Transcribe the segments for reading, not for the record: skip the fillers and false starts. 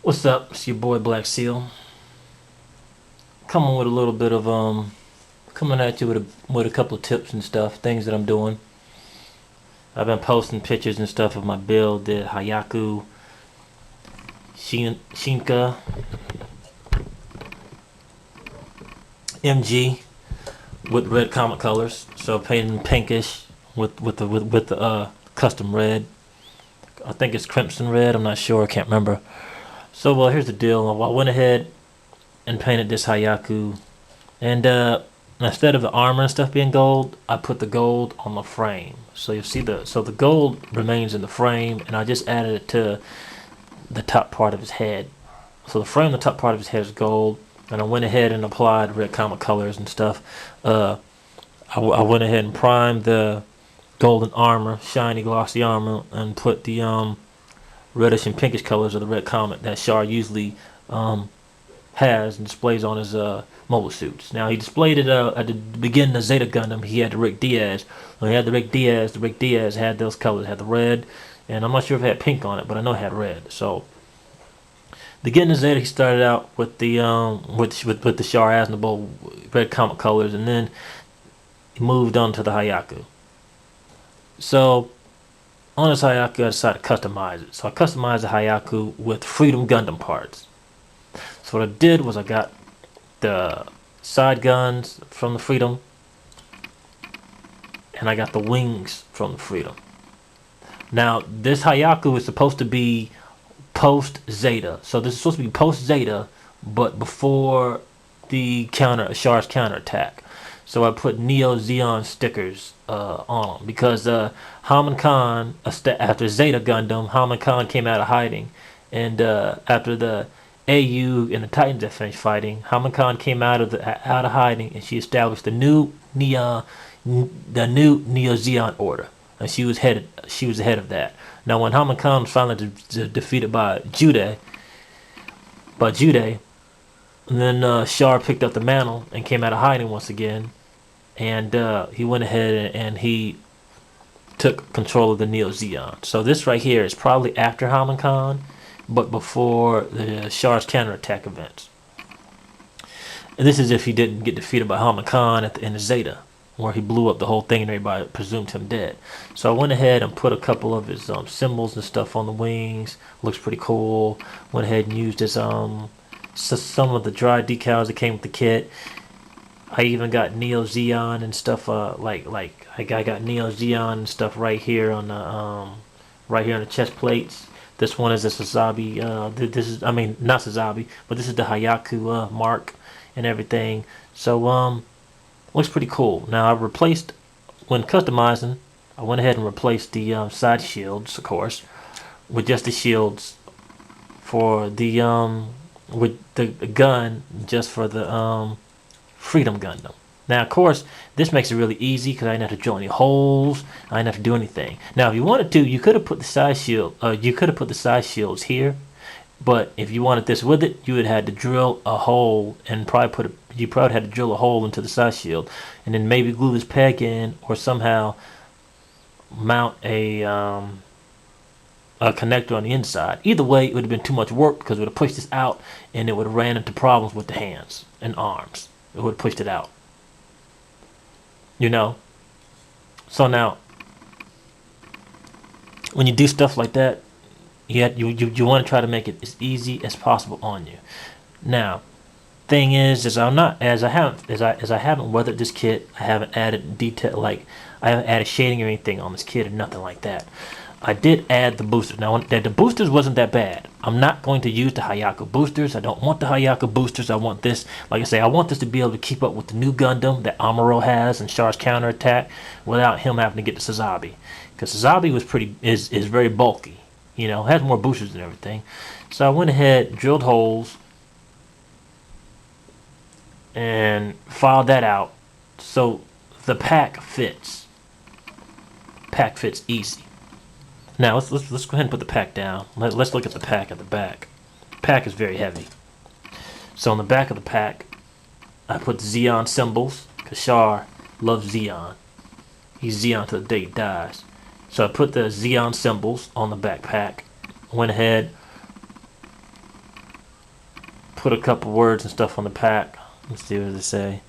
What's up? It's your boy Black Seal. Coming with a little bit of coming at you with a couple of tips and stuff, things that I'm doing. I've been posting pictures and stuff of my build, the Hyaku Shinka MG with red Comet colors. So painted pinkish with the custom red. I think it's crimson red. I'm not sure. I can't remember. So well, here's the deal. I went ahead and painted this Hyaku. And instead of the armor and stuff being gold, I put the gold on the frame. So you see the gold remains in the frame, and I just added it to the top part of his head. So the frame, the top part of his head is gold, and I went ahead and applied red Comet colors and stuff. I went ahead and primed the golden armor, shiny glossy armor, and put the reddish and pinkish colors of the red Comet that Char usually has and displays on his mobile suits. Now he displayed it at the beginning of Zeta Gundam. He had the Rick Diaz. When he had the Rick Diaz had those colors, had the red, and I'm not sure if it had pink on it, but I know it had red. So beginning of Zeta, he started out with the with the Char Aznavour red Comet colors, and then he moved on to the Hyaku. So on this Hyaku, I decided to customize it. So I customized the Hyaku with Freedom Gundam parts. So what I did was I got the side guns from the Freedom, and I got the wings from the Freedom. Now this Hyaku is supposed to be post Zeta, so this is supposed to be post Zeta, but before the Char's counterattack. So I put Neo Zeon stickers on them because Haman Khan, after Zeta Gundam, Haman Khan came out of hiding, and after the AU and the Titans that finished fighting, Haman Khan came out of hiding, and she established the new Neo Zeon order, and she was ahead of that. Now, when Haman Khan was finally defeated by Jude, and then Char picked up the mantle and came out of hiding once again, and he went ahead and he took control of the Neo Zeon. So this right here is probably after Haman Khan, but before the Char's counterattack events. And this is if he didn't get defeated by Haman Khan at the end of Zeta, where he blew up the whole thing and everybody presumed him dead. So I went ahead and put a couple of his symbols and stuff on the wings. Looks pretty cool. Went ahead and used his some of the dry decals that came with the kit. I even got Neo Zeon and stuff. Like I got Neo Zeon and stuff right here on the chest plates. This one is a Sazabi. This is, I mean, not Sazabi, but this is the Hyaku mark and everything. So looks pretty cool. Now I replaced, when customizing, I went ahead and replaced the side shields, of course, with just the shields for the with the gun just for the Freedom Gundam. Now, of course, this makes it really easy because I didn't have to drill any holes. I didn't have to do anything. Now, if you wanted to, you could have put the side shield. You could have put the side shields here, but if you wanted this with it, you would have had to drill a hole and you probably had to drill a hole into the side shield, and then maybe glue this peg in, or somehow mount a connector on the inside. Either way, it would have been too much work because it would have pushed this out, and it would have ran into problems with the hands and arms. It would have pushed it out. You know. So now, when you do stuff like that, you want to try to make it as easy as possible on you. Now, thing is I haven't weathered this kit. I haven't added detail, like I haven't added shading or anything on this kit or nothing like that. I did add the boosters. Now, the boosters wasn't that bad. I'm not going to use the Hyaku boosters. I don't want the Hyaku boosters. I want this, like I say, I want this to be able to keep up with the new Gundam that Amuro has and Char's counterattack without him having to get the Sazabi. Because Sazabi is very bulky. You know, has more boosters and everything. So I went ahead, drilled holes, and filed that out so the pack fits. Pack fits easy. Now let's go ahead and put the pack down. Let's look at the pack at the back. The pack is very heavy. So on the back of the pack, I put Zeon symbols because Char loves Zeon. He's Zeon till the day he dies. So I put the Zeon symbols on the backpack. Went ahead, put a couple words and stuff on the pack. Let's see what they say.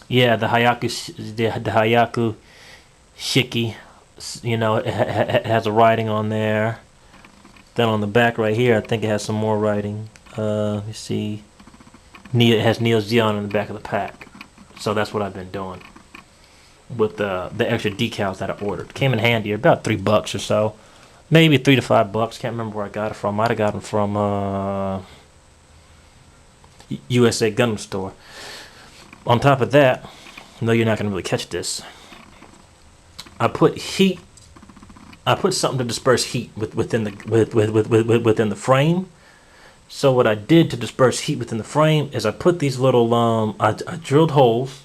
Yeah, the Hyaku Shiki, you know, it has a writing on there. Then on the back right here, I think it has some more writing. Let me see. It has Neo Zeon on the back of the pack. So that's what I've been doing with the extra decals that I ordered. Came in handy, about $3 or so, maybe $3 to $5. Can't remember where I got it from. Might have got them from USA Gundam Store. On top of that, no, you're not gonna really catch this. I put heat. I put something to disperse heat within the frame. So what I did to disperse heat within the frame is I put these little I drilled holes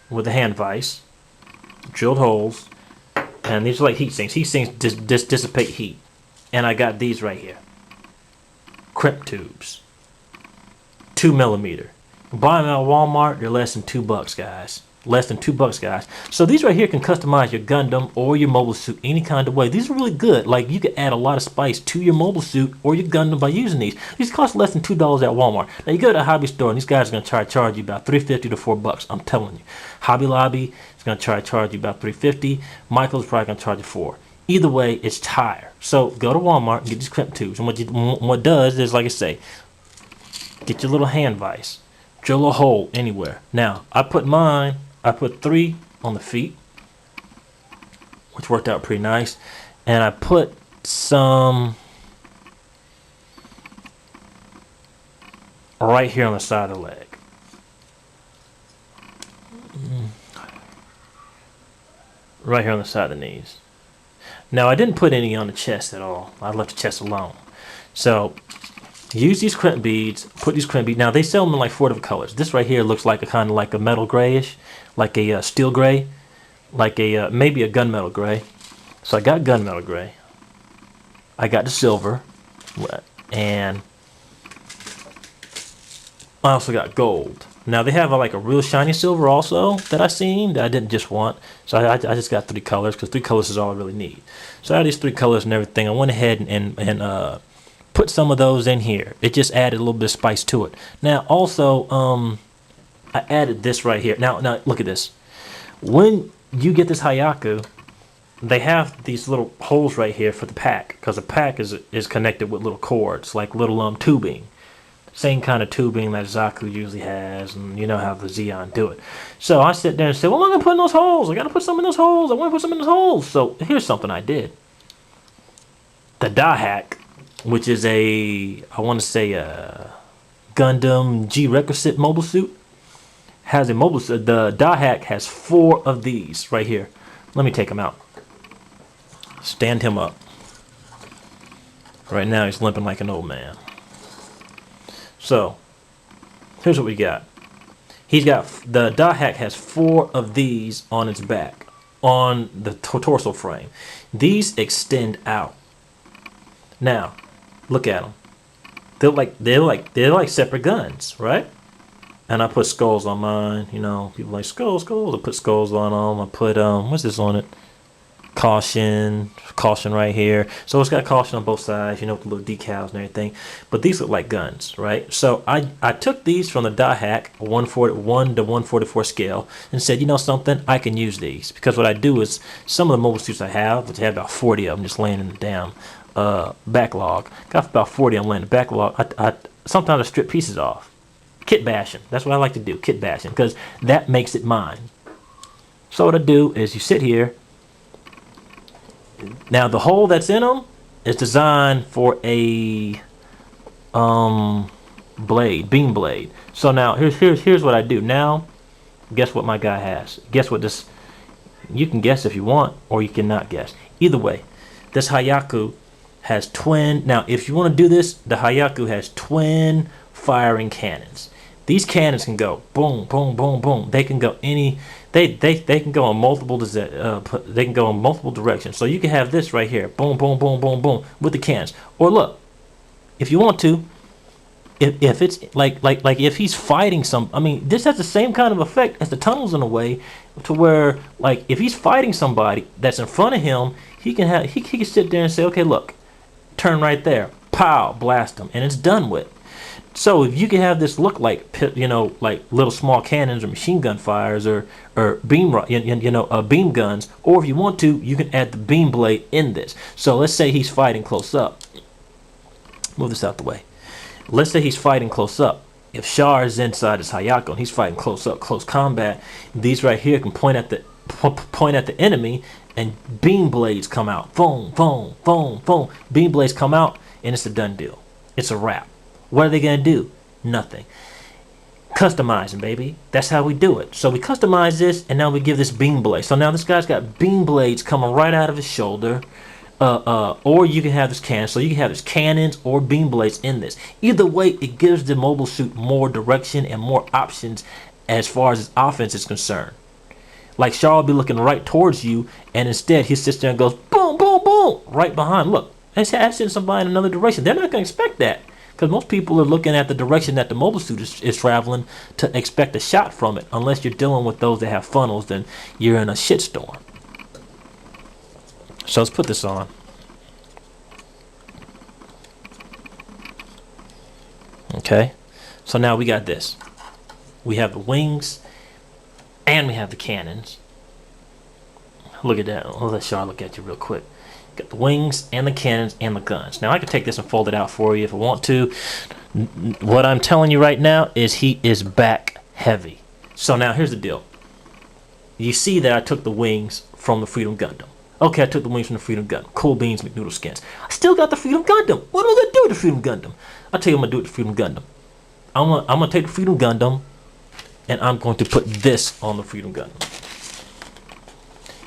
with a hand vise. Drilled holes, and these are like heat sinks. Heat sinks dissipate heat, and I got these right here. Crimp tubes, 2mm. Buy them at Walmart. They're less than $2, guys. Less than $2, guys. So these right here can customize your Gundam or your mobile suit any kind of way. These are really good. Like, you can add a lot of spice to your mobile suit or your Gundam by using these. These cost less than $2 at Walmart. Now you go to a hobby store and these guys are gonna try to charge you about $3.50 to $4. I'm telling you. Hobby Lobby is gonna try to charge you about $3.50. Michael's probably gonna charge you $4. Either way, it's higher. So go to Walmart and get these crimp tubes. And what does is, like I say, get your little hand vise. Drill a hole anywhere. Now I put 3 on the feet, which worked out pretty nice, and I put some right here on the side of the leg. Right here on the side of the knees. Now I didn't put any on the chest at all. I left the chest alone. So use these crimp beads, put these crimp beads. Now they sell them in like 4 different colors. This right here looks like a kind of like a metal grayish, like a steel gray, like a maybe a gunmetal gray. So I got gunmetal gray. I got the silver, and I also got gold. Now they have like a real shiny silver also that I seen that I didn't just want. So I just got 3 colors because 3 colors is all I really need. So I had these 3 colors and everything. I went ahead and put some of those in here. It just added a little bit of spice to it. Now also I added this right here. Now look at this. When you get this Hyaku, they have these little holes right here for the pack, because the pack is connected with little cords, like little tubing. Same kind of tubing that Zaku usually has, and you know how the Zeon do it. So I sit there and say, well, I'm gonna put in those holes. I gotta put some in those holes. I want to put some in those holes. So here's something I did. The Dahak, which is I want to say a Gundam G requisite mobile suit, has a mobile suit. The Dahak has 4 of these right here. Let me take him out. Stand him up. Right now he's limping like an old man. So here's what we got. The Dahak has 4 of these on its back, on the torso frame. These extend out. Now, look at them. They're like separate guns, right? And I put skulls on mine. You know, people like skulls. I put skulls on them. I put what's this on it? Caution right here. So it's got caution on both sides. You know, with the little decals and everything. But these look like guns, right? So I took these from the Dahak 141 to 144 scale and said, you know something, I can use these, because what I do is some of the mobile suits I have, which I have about 40 of them, just laying in the damn backlog. Got about 40 of them laying in the backlog. I sometimes I strip pieces off. Kit bashing. That's what I like to do, kit bashing, because that makes it mine. So what I do is you sit here. Now the hole that's in them is designed for a beam blade. So now here's what I do. Now, guess what my guy has? Guess what this? You can guess if you want, or you cannot guess. Either way, this Hyaku has twin. Now, if you want to do this, the Hyaku has twin firing cannons. These cannons can go boom, boom, boom, boom. They can go any. They can go in multiple. They can go in multiple directions. So you can have this right here, boom, boom, boom, boom, boom, with the cannons. Or look, if you want to, if it's like if he's fighting some. I mean, this has the same kind of effect as the tunnels in a way, to where like if he's fighting somebody that's in front of him, he can sit there and say, okay, look, turn right there. pow, blast them, and it's done with. So if you can have this look like, you know, like little small cannons or machine gun fires or beam beam guns, or if you want to, you can add the beam blade in this. So let's say he's fighting close up. Move this out the way. Let's say he's fighting close up. If Char is inside his Hyaku and he's fighting close up, close combat, these right here can point at the enemy, and beam blades come out. Boom, boom, boom, boom. Beam blades come out, and it's a done deal. It's a wrap. What are they gonna do? Nothing. Customizing, baby. That's how we do it. So we customize this, and now we give this beam blade. So now this guy's got beam blades coming right out of his shoulder. Or you can have this cannon. So you can have this cannons or beam blades in this. Either way, it gives the mobile suit more direction and more options as far as his offense is concerned. Like Char will be looking right towards you, and instead he sits there and goes boom, boom, boom, right behind. Look, that's sending somebody in another direction. They're not going to expect that, because most people are looking at the direction that the mobile suit is traveling to expect a shot from it. Unless you're dealing with those that have funnels, then you're in a shitstorm. So let's put this on. Okay, so now we got this. We have the wings, and we have the cannons. Look at that. I'll let Char look at you real quick. Got the wings and the cannons and the guns. Now I can take this and fold it out for you if I want to. What I'm telling you right now is he is back heavy. So now here's the deal. You see that I took the wings from the Freedom Gundam. Okay, I took the wings from the Freedom Gundam. Cool beans, McNoodle skins. I still got the Freedom Gundam. What am I gonna do with the Freedom Gundam? I'll tell you what I'm gonna do with the Freedom Gundam. I'm gonna take the Freedom Gundam, and I'm going to put this on the Freedom Gundam.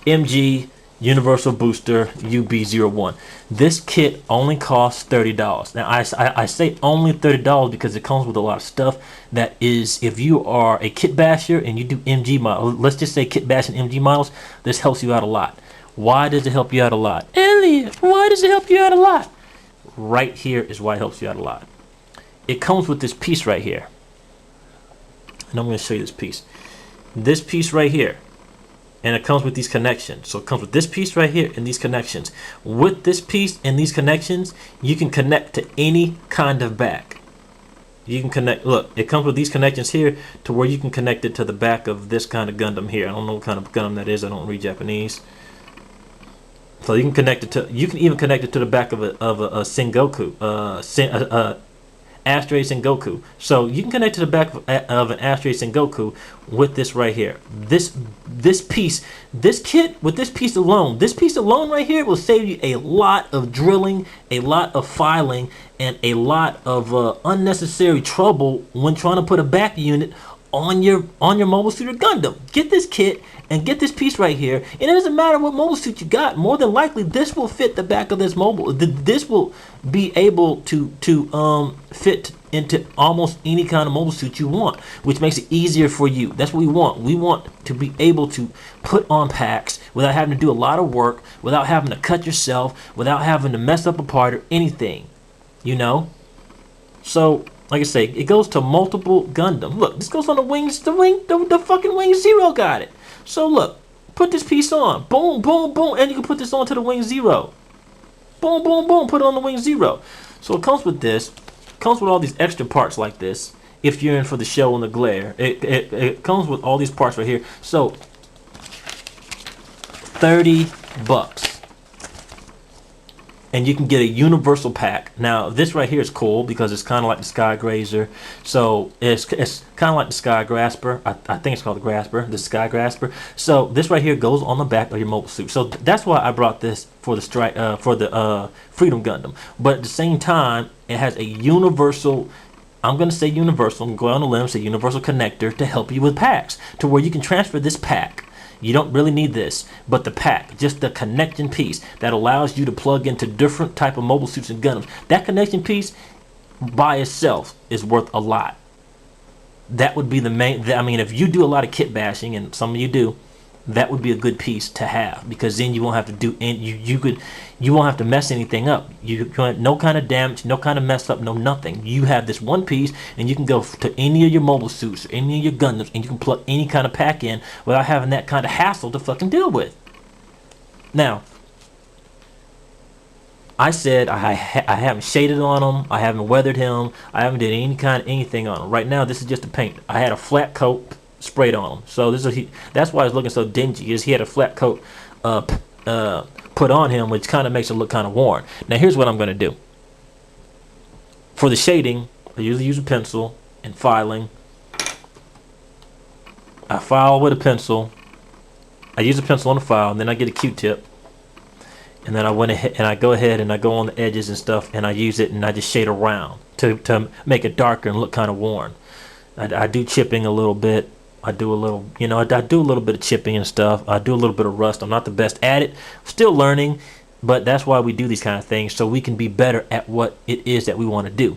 MG Universal Booster UB01. This kit only costs $30. Now I say only $30 because it comes with a lot of stuff that is, if you are a kit basher and you do MG models, let's just say kit bashing MG models, this helps you out a lot. Why does it help you out a lot? Elliot, why does it help you out a lot? Right here is why it helps you out a lot. It comes with this piece right here. And I'm going to show you this piece. This piece right here. And it comes with these connections. So it comes with this piece right here and these connections. With this piece and these connections, you can connect to any kind of back. You can connect, look, it comes with these connections here to where you can connect it to the back of this kind of Gundam here. I don't know what kind of Gundam that is. I don't read Japanese. So you can connect it to, you can even connect it to the back of a Sengoku, Asteroid Sengoku. So you can connect to the back of an Asteroid Sengoku with this right here. This piece, this kit with this piece alone right here will save you a lot of drilling, a lot of filing, and a lot of unnecessary trouble when trying to put a back unit on your mobile suit or Gundam. Get this kit and get this piece right here, and it doesn't matter what mobile suit you got. More than likely, this will fit the back of this mobile. This will be able to fit into almost any kind of mobile suit you want, which makes it easier for you. That's what we want. We want to be able to put on packs without having to do a lot of work, without having to cut yourself, without having to mess up a part or anything, you know. So, like I say, it goes to multiple Gundam. Look, this goes on the wings. The fucking Wing Zero got it. So look, put this piece on. Boom, boom, boom, and you can put this onto the Wing Zero. Boom, boom, boom. Put it on the Wing Zero. So it comes with this. Comes with all these extra parts like this. If you're in for the show and the glare, it comes with all these parts right here. So $30. And you can get a universal pack. Now this right here is cool because it's kind of like the Sky Grazer. So it's kind of like the Sky Grasper. I think it's called the Grasper, the Sky Grasper. So this right here goes on the back of your mobile suit. So that's why I brought this for the Freedom Gundam. But at the same time, it has a universal. I'm going to say universal. I'm going on a limb, say universal connector to help you with packs, to where you can transfer this pack. You don't really need this, but the pack, just the connection piece that allows you to plug into different type of mobile suits and Gundams. That connection piece by itself is worth a lot. That would be the main. I mean, if you do a lot of kit bashing, and some of you do, that would be a good piece to have, because then you won't have to do, and you won't have to mess anything up. You can, no kind of damage, no kind of mess up, no nothing. You have this one piece, and you can go to any of your mobile suits or any of your Gundams, and you can plug any kind of pack in without having that kind of hassle to fucking deal with. Now, I said I haven't shaded on him, I haven't weathered him, I haven't did anything on him. Right now, this is just a paint. I had a flat coat sprayed on him, so that's why it's looking so dingy. Is he had a flat coat put on him, which kind of makes it look kind of worn. Now here's what I'm going to do. For the shading, I usually use a pencil and filing. I file with a pencil. I use a pencil on the file, and then I get a Q-tip. And then I went ahead and I go on the edges and stuff, and I use it and I just shade around to make it darker and look kind of worn. I do chipping a little bit. I do a little, I do a little bit of chipping and stuff. I do a little bit of rust. I'm not the best at it. Still learning, but that's why we do these kind of things, so we can be better at what it is that we want to do.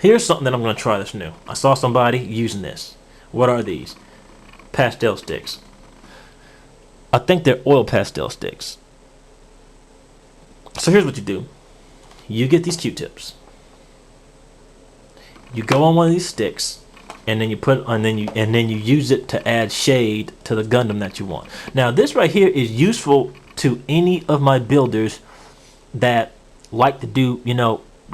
Here's something that I'm going to try that's new. I saw somebody using this. What are these? Pastel sticks. I think they're oil pastel sticks. So here's what you do. You get these Q-tips. You go on one of these sticks, and then you use it to add shade to the Gundam that you want. Now this right here is useful to any of my builders that like to do,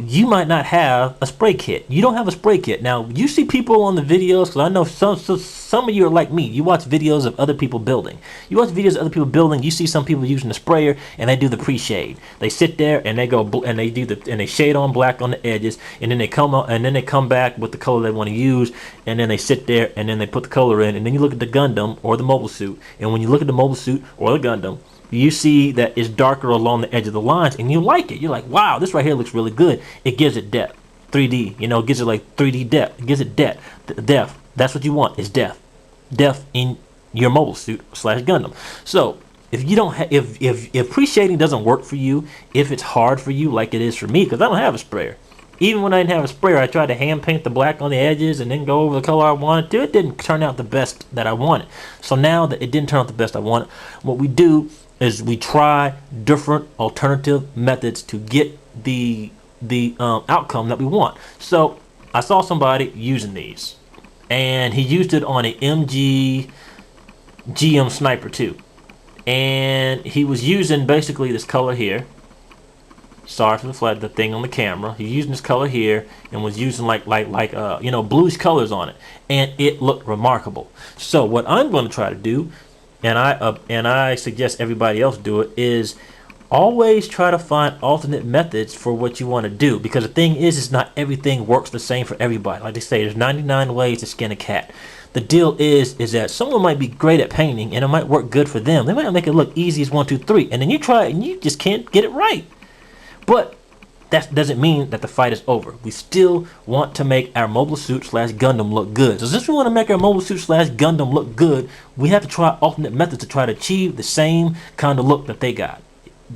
you might not have a spray kit. You don't have a spray kit. Now, you see people on the videos, because I know some of you are like me. You watch videos of other people building. You watch videos of other people building. You see some people using a sprayer, and they do the pre-shade. They sit there and they go and they shade on black on the edges, and then they come back with the color they want to use, and then they sit there and then they put the color in, and then you look at the Gundam or the mobile suit, and when you look at the mobile suit or the Gundam, you see that it's darker along the edge of the lines, and you like it. You're like, wow, this right here looks really good. It gives it depth, 3D. It gives it like 3D depth. It gives it depth. Depth. That's what you want. Is depth. Depth in your mobile suit / Gundam. So if you don't if pre-shading doesn't work for you, if it's hard for you like it is for me, because I don't have a sprayer. Even when I didn't have a sprayer, I tried to hand paint the black on the edges and then go over the color I wanted to. It didn't turn out the best that I wanted. So now that it didn't turn out the best I wanted, what we do is we try different alternative methods to get the outcome that we want. So I saw somebody using these, and he used it on a MG Sniper 2, and he was using basically this color here. Sorry for the thing on the camera. He's using this color here and was using like bluish colors on it, and it looked remarkable. So what I'm going to try to do, and I suggest everybody else do it, is always try to find alternate methods for what you want to do, because the thing is not everything works the same for everybody. Like they say, there's 99 ways to skin a cat. The deal is that someone might be great at painting and it might work good for them. They might make it look easy as 1, 2, 3, and then you try it and you just can't get it right. But that doesn't mean that the fight is over. We still want to make our mobile suit / Gundam look good. So since we want to make our mobile suit / Gundam look good, we have to try alternate methods to try to achieve the same kind of look that they got.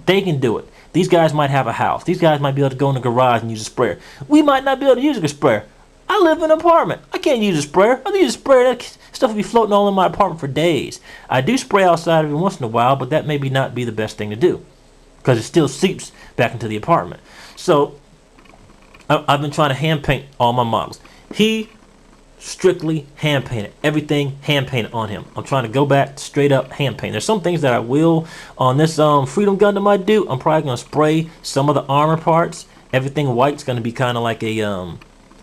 They can do it. These guys might have a house. These guys might be able to go in the garage and use a sprayer. We might not be able to use a sprayer. I live in an apartment. I can't use a sprayer. If I use a sprayer, that stuff will be floating all in my apartment for days. I do spray outside every once in a while, but that maybe not be the best thing to do, because it still seeps back into the apartment. So I've been trying to hand paint all my models. He strictly hand painted everything, hand painted on him. I'm trying to go back to straight up hand paint. There's some things that I will on this Freedom Gundam I do. I'm probably gonna spray some of the armor parts. Everything white's gonna be kind of like a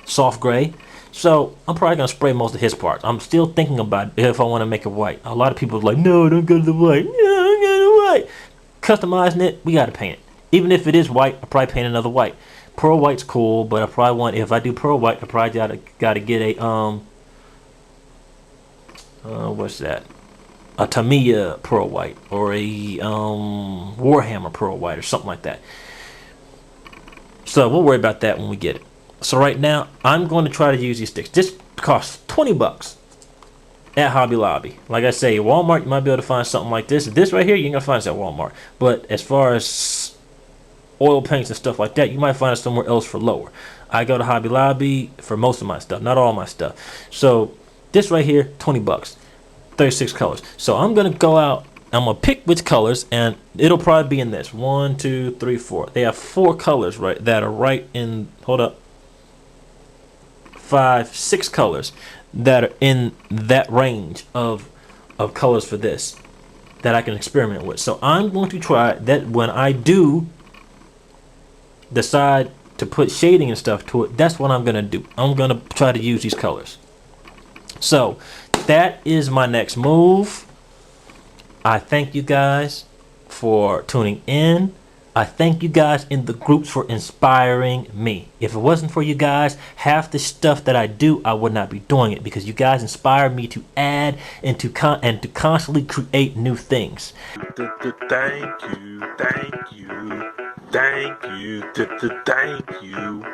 soft gray. So I'm probably gonna spray most of his parts. I'm still thinking about if I want to make it white. A lot of people are like, no, don't go to the white. No, don't go to the white. Customizing it, we gotta paint it. Even if it is white, I'll probably paint another white. Pearl white's cool, but I probably want, if I do pearl white, I probably gotta get a what's that? A Tamiya pearl white, or a Warhammer pearl white, or something like that. So we'll worry about that when we get it. So right now, I'm going to try to use these sticks. This costs 20 bucks at Hobby Lobby. Like I say, Walmart, you might be able to find something like this. This right here, you ain't gonna find this at Walmart. But as far as oil paints and stuff like that, you might find it somewhere else for lower. I go to Hobby Lobby for most of my stuff, not all my stuff. So this right here, 20 bucks, 36 colors. So I'm gonna go out, I'm gonna pick which colors, and it'll probably be in this 1, 2, 3, 4. They have 4 colors right that are right in, hold up, 5, 6 colors that are in that range of colors for this. that I can experiment with. So I'm going to try that when I do decide to put shading and stuff to it. That's what I'm gonna do. I'm gonna try to use these colors. So that is my next move. I thank you guys for tuning in. I thank you guys in the groups for inspiring me. If it wasn't for you guys, half the stuff that I do, I would not be doing it, because you guys inspire me to add and to constantly create new things. Thank you, thank you, thank you, thank you.